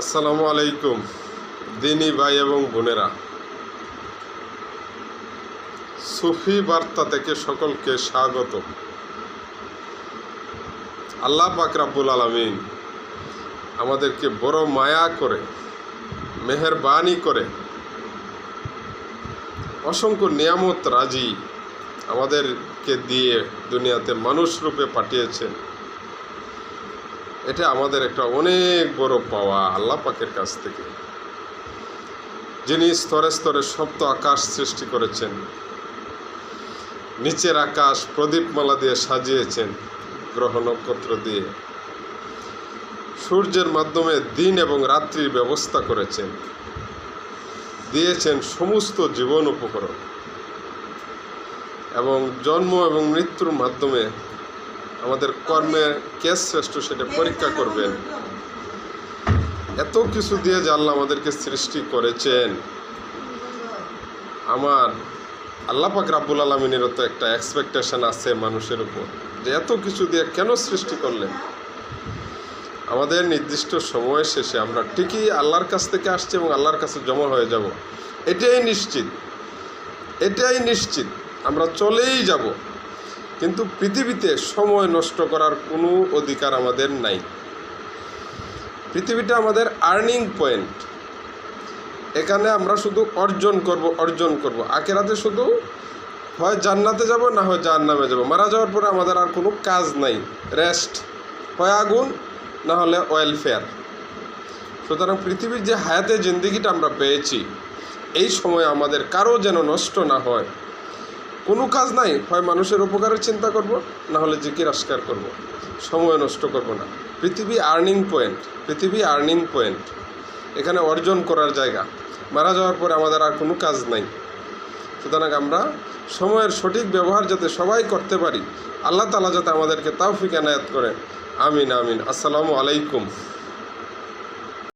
আসসালামু আলাইকুম দিনী ভাই এবং বোনেরা, সুফি বার্তা থেকে সকলকে স্বাগত। আল্লাহ পাক রব্বুল আলামিন আমাদেরকে বড় মায়া করে, মেহেরবানি করে, অসংখ্য নিয়ামত রাজি আমাদেরকে দিয়ে দুনিয়াতে মানুষ রূপে পাঠিয়েছেন। এটা আমাদের একটা অনেক বড় পাওয়া আল্লাহ পাকের কাছ থেকে, যিনি স্তরে স্তরে সপ্ত আকাশ সৃষ্টি করেছেন, নিচের আকাশ প্রদীপমালা দিয়ে সাজিয়েছেন, গ্রহ নক্ষত্র দিয়ে, সূর্যের মাধ্যমে দিন এবং রাত্রির ব্যবস্থা করেছেন, দিয়েছেন সমস্ত জীবন উপকরণ, এবং জন্ম এবং মৃত্যুর মাধ্যমে আমাদের কর্মে কে শ্রেষ্ঠ সেটা পরীক্ষা করবেন। এত কিছু দিয়ে যে আল্লাহ আমাদেরকে সৃষ্টি করেছেন, আমার আল্লাহ পাক রব্বুল আলামিনেরও তো একটা এক্সপেকটেশন আছে মানুষের উপর, যে এত কিছু দিয়ে কেন সৃষ্টি করলেন। আমাদের নির্দিষ্ট সময় শেষে আমরা ঠিকই আল্লাহর কাছ থেকে আসছি এবং আল্লাহর কাছে জমা হয়ে যাব, এটাই নিশ্চিত আমরা চলেই যাব। কিন্তু পৃথিবীতে সময় নষ্ট করার কোনো অধিকার আমাদের নাই। পৃথিবীটা আমাদের আর্নিং পয়েন্ট, এখানে আমরা শুধু অর্জন করব। আখিরাতে শুধু হয় জান্নাতে যাব, না হয় জাহান্নামে যাব। মারা যাওয়ার পরে আমাদের আর কোনো কাজ নাই, রেস্ট, হয় আগুন না হলে ওয়েলফেয়ার। সুতরাং পৃথিবীর যে হায়াতে জিন্দেগিটা আমরা পেয়েছি, এই সময় আমাদের কারো যেন নষ্ট না হয়। কোনো কাজ নাই, হয় মানুষের উপকারের চিন্তা করব, না হলে জিকির আসকার করব, সময় নষ্ট করব না। পৃথিবী আর্নিং পয়েন্ট, এখানে অর্জন করার জায়গা। মারা যাওয়ার পরে আমাদের আর কোনো কাজ নাই। সুতরাং আমরা সময়ের সঠিক ব্যবহার যাতে সবাই করতে পারি, আল্লাহ তাআলা যাতে আমাদেরকে তৌফিক এনায়েত করে। আমিন আমিন। আসসালামু আলাইকুম।